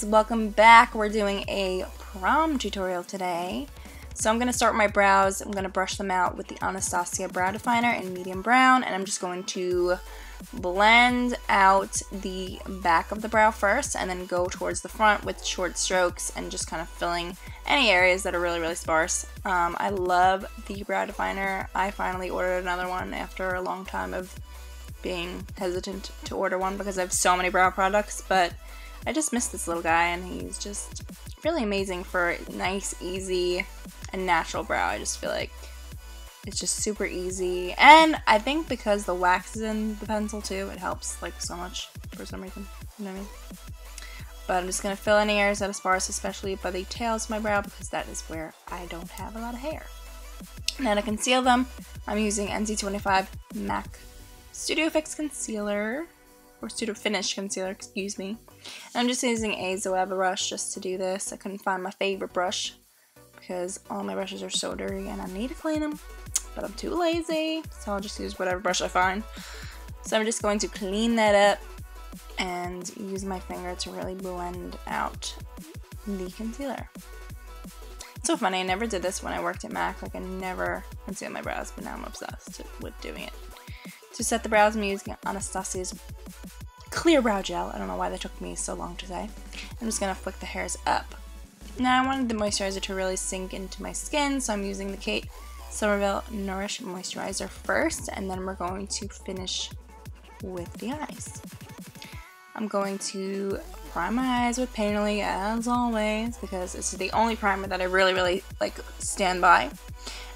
guys, welcome back. We're doing a prom tutorial today. So I'm going to start with my brows. I'm going to brush them out with the Anastasia brow definer in medium brown, and I'm just going to blend out the back of the brow first and then go towards the front with short strokes and just kind of filling any areas that are really sparse. I love the brow definer. I finally ordered another one after a long time of being hesitant to order one because I have so many brow products, but I just miss this little guy, and he's just really amazing for nice, easy, and natural brow. I just feel like it's just super easy, and I think because the wax is in the pencil too, it helps like so much for some reason, you know what I mean? But I'm just going to fill any areas that are sparse, especially by the tails of my brow, because that is where I don't have a lot of hair. Now to conceal them, I'm using NC25 MAC Studio Fix Concealer, or Studio Finish Concealer, excuse me. And I'm just using a Zoeva brush just to do this. I couldn't find my favorite brush because all my brushes are so dirty and I need to clean them, but I'm too lazy, so I'll just use whatever brush I find. So I'm just going to clean that up and use my finger to really blend out the concealer. It's so funny, I never did this when I worked at MAC. Like, I never concealed my brows, but now I'm obsessed with doing it. To set the brows, I'm using Anastasia's clear brow gel. I don't know why that took me so long to say. I'm just going to flick the hairs up. Now I wanted the moisturizer to really sink into my skin, so I'm using the Kate Somerville Nourish Moisturizer first, and then we're going to finish with the eyes. I'm going to prime my eyes with Painterly as always, because it's the only primer that I really like stand by.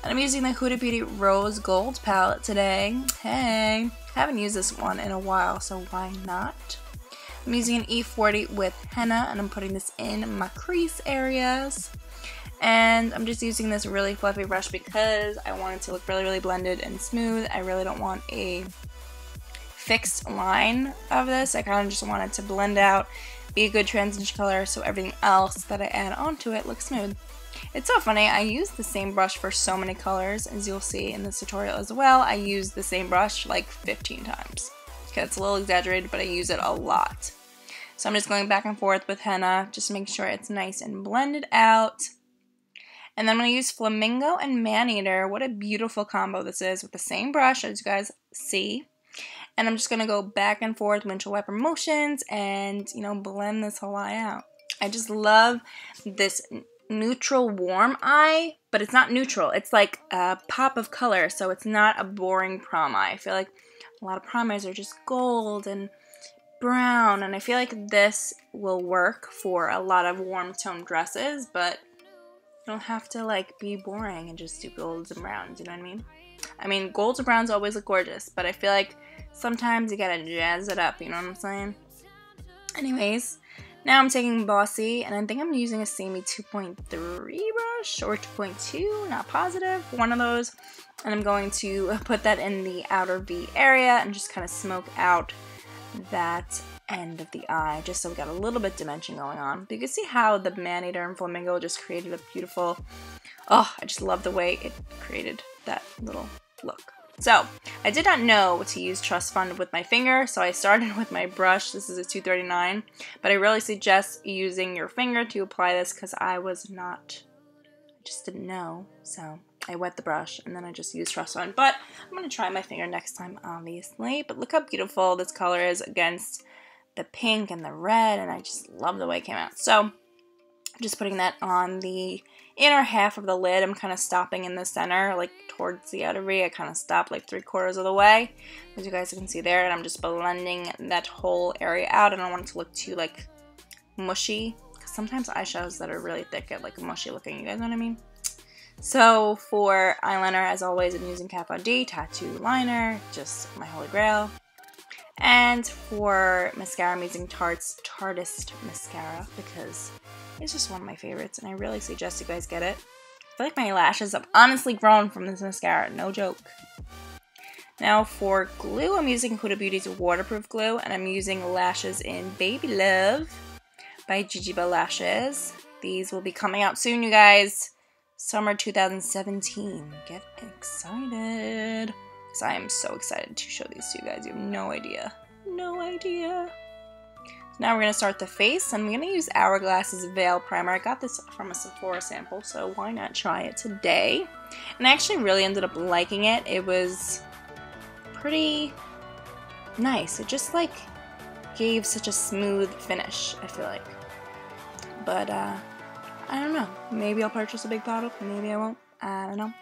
And I'm using the Huda Beauty Rose Gold palette today. Hey, haven't used this one in a while, so why not? I'm using an E40 with henna, and I'm putting this in my crease areas. And I'm just using this really fluffy brush because I want it to look really blended and smooth. I really don't want a fixed line of this. I kind of just want it to blend out, be a good transition color, so everything else that I add onto it looks smooth. It's so funny, I use the same brush for so many colors, as you'll see in this tutorial as well. I use the same brush like 15 times. Okay, it's a little exaggerated, but I use it a lot. So I'm just going back and forth with henna, just to make sure it's nice and blended out. And then I'm going to use Flamingo and Maneater. What a beautiful combo this is with the same brush, as you guys see. And I'm just going to go back and forth, windshield wiper motions, and, you know, blend this whole eye out. I just love this neutral warm eye, but it's not neutral. It's like a pop of color, so it's not a boring prom eye. I feel like a lot of prom eyes are just gold and brown, and I feel like this will work for a lot of warm tone dresses, but you don't have to like be boring and just do golds and browns, you know what I mean? I mean, golds and browns always look gorgeous, but I feel like sometimes you gotta jazz it up, you know what I'm saying? Anyways, now I'm taking Bossy, and I think I'm using a Samey 2.3 brush, or 2.2, not positive, one of those. And I'm going to put that in the outer V area and just kind of smoke out that end of the eye, just so we got a little bit of dimension going on. But you can see how the Maneater and Flamingo just created a beautiful, oh, I just love the way it created that little look. So, I did not know to use Trust Fund with my finger, so I started with my brush. This is a 239, but I really suggest using your finger to apply this because I just didn't know. So, I wet the brush and then I just used Trust Fund, but I'm going to try my finger next time, obviously. But look how beautiful this color is against the pink and the red, and I just love the way it came out. So, I'm just putting that on the inner half of the lid. I'm kind of stopping in the center, like towards the outer V. I kind of stopped like 3/4 of the way, as you guys can see there, and I'm just blending that whole area out. I don't want it to look too like mushy, because sometimes eyeshadows that are really thick get like mushy looking, you guys know what I mean? So for eyeliner, as always, I'm using Kat Von D Tattoo Liner, just my holy grail. And for mascara, I'm using Tarte's Tartist Mascara because it's just one of my favorites, and I really suggest you guys get it. I feel like my lashes have honestly grown from this mascara, no joke. Now for glue, I'm using Huda Beauty's waterproof glue, and I'm using lashes in Baby Love by Jijiba Lashes. These will be coming out soon, you guys. Summer 2017. Get excited, because I am so excited to show these to you guys. You have no idea. No idea. Now we're going to start the face, and I'm going to use Hourglass's Veil Primer. I got this from a Sephora sample, so why not try it today? And I actually really ended up liking it. It was pretty nice. It just like gave such a smooth finish, I feel like. But I don't know. Maybe I'll purchase a big bottle, maybe I won't. I don't know.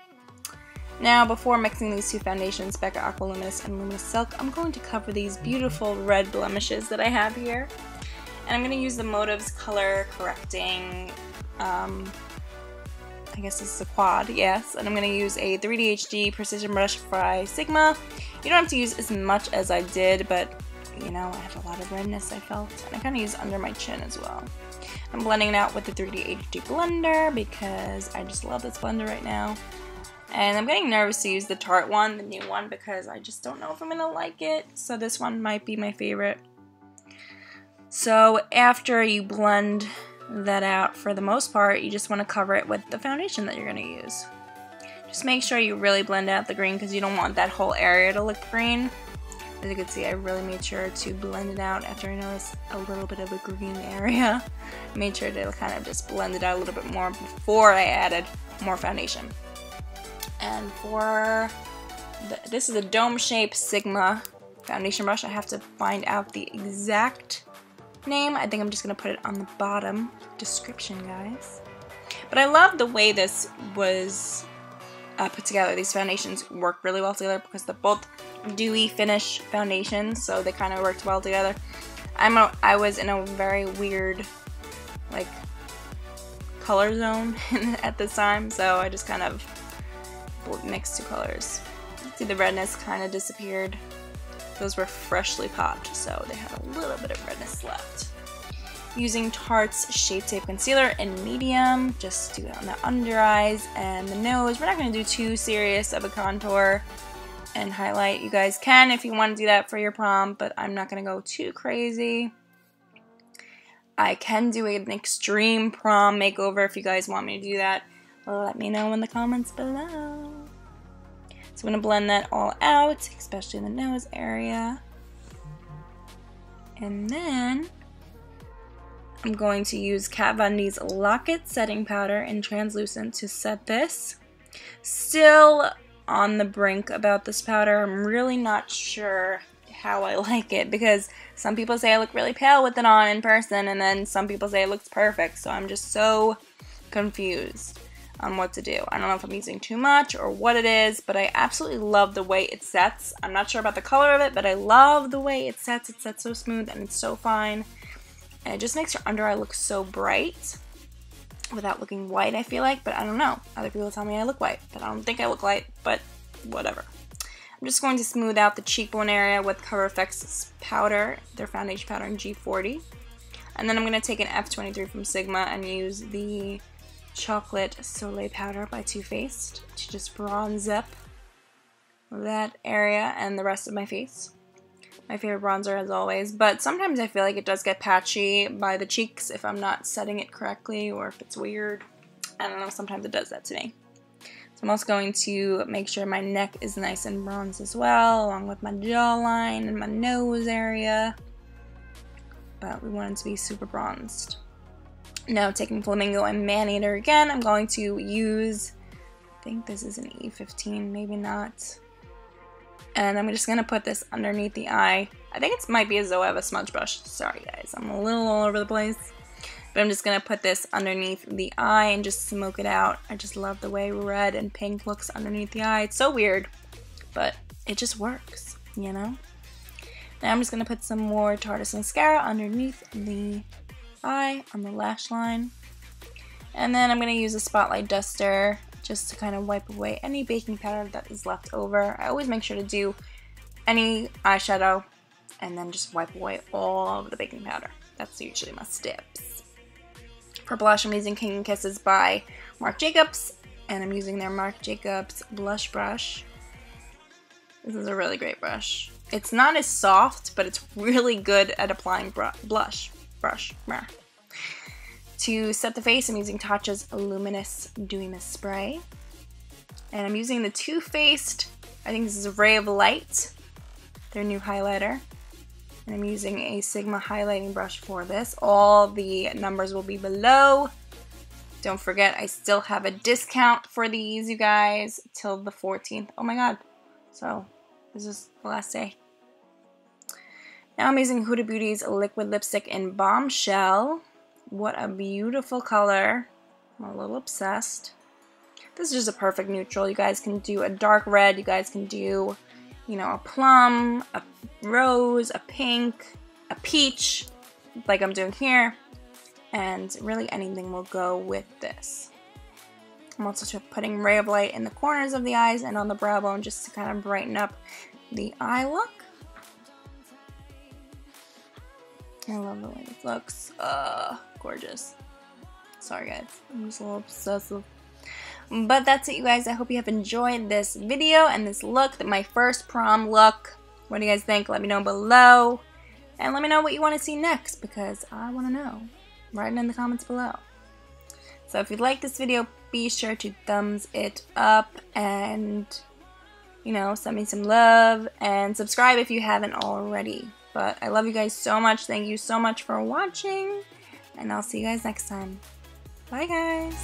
Now, before mixing these two foundations, Becca Aqua Luminous and Luminous Silk, I'm going to cover these beautiful red blemishes that I have here. And I'm going to use the Motives Color Correcting, I guess this is a quad, yes. And I'm going to use a 3D HD Precision Brush by Sigma. You don't have to use as much as I did, but, you know, I have a lot of redness, I felt. And I kind of use under my chin as well. I'm blending it out with the 3D HD blender because I just love this blender right now. And I'm getting nervous to use the Tarte one, the new one, because I just don't know if I'm going to like it. So this one might be my favorite. So after you blend that out, for the most part, you just want to cover it with the foundation that you're going to use. Just make sure you really blend out the green because you don't want that whole area to look green. As you can see, I really made sure to blend it out after I noticed a little bit of a green area. I made sure to kind of just blend it out a little bit more before I added more foundation. And for, this is a dome-shaped Sigma foundation brush. I have to find out the exact name. I think I'm just going to put it on the bottom description, guys. But I love the way this was put together. These foundations work really well together because they're both dewy finish foundations, so they kind of worked well together. I was in a very weird, like, color zone at this time, so I just kind of mixed two colors. See, the redness kind of disappeared. Those were freshly popped, so they had a little bit of redness left. Using Tarte's Shape Tape Concealer in medium, just do it on the under eyes and the nose. We're not going to do too serious of a contour and highlight. You guys can if you want to do that for your prom, but I'm not going to go too crazy. I can do an extreme prom makeover if you guys want me to do that. Let me know in the comments below. So I'm going to blend that all out, especially in the nose area. And then I'm going to use Kat Von D's Lock-It Setting Powder in Translucent to set this. Still on the brink about this powder. I'm really not sure how I like it because some people say I look really pale with it on in person, and then some people say it looks perfect. So I'm just so confused on what to do. I don't know if I'm using too much or what it is, but I absolutely love the way it sets. I'm not sure about the color of it, but I love the way it sets. It sets so smooth and it's so fine. And it just makes your under eye look so bright without looking white, I feel like. But I don't know. Other people tell me I look white, but I don't think I look white, but whatever. I'm just going to smooth out the cheekbone area with Cover FX powder, their foundation powder in G40. And then I'm going to take an F23 from Sigma and use the Chocolate Soleil powder by Too Faced to just bronze up that area and the rest of my face. My favorite bronzer as always, but sometimes I feel like it does get patchy by the cheeks if I'm not setting it correctly or if it's weird. I don't know, sometimes it does that to me. So I'm also going to make sure my neck is nice and bronzed as well, along with my jawline and my nose area. But we want it to be super bronzed. Now taking Flamingo and Maneater again, I'm going to use, I think this is an E15, maybe not. And I'm just going to put this underneath the eye. I think it might be a Zoeva smudge brush. Sorry guys, I'm a little all over the place. But I'm just going to put this underneath the eye and just smoke it out. I just love the way red and pink looks underneath the eye. It's so weird, but it just works, you know? Now I'm just going to put some more Tarte's mascara underneath the eye on the lash line. And then I'm going to use a spotlight duster just to kind of wipe away any baking powder that is left over. I always make sure to do any eyeshadow and then just wipe away all of the baking powder. That's usually my steps. For blush, I'm using King Kisses by Marc Jacobs, and I'm using their Marc Jacobs blush brush. This is a really great brush. It's not as soft, but it's really good at applying blush. To set the face, I'm using Tatcha's Luminous Dewy Mist Spray. And I'm using the Too Faced, I think this is a Ray of Light, their new highlighter. And I'm using a Sigma highlighting brush for this. All the numbers will be below. Don't forget, I still have a discount for these, you guys, till the 14th. Oh my god. So, this is the last day. Now I'm using Huda Beauty's liquid lipstick in Bombshell. What a beautiful color. I'm a little obsessed. This is just a perfect neutral. You guys can do a dark red. You guys can do, you know, a plum, a rose, a pink, a peach, like I'm doing here. And really anything will go with this. I'm also putting Ray of Light in the corners of the eyes and on the brow bone just to kind of brighten up the eye look. I love the way this looks. Gorgeous. Sorry guys, I'm just a little obsessive. But that's it, you guys. I hope you have enjoyed this video and this look, my first prom look. What do you guys think? Let me know below. And let me know what you want to see next, because I want to know. Write it in the comments below. So if you like this video, be sure to thumbs it up and, you know, send me some love and subscribe if you haven't already. But I love you guys so much. Thank you so much for watching, and I'll see you guys next time. Bye guys.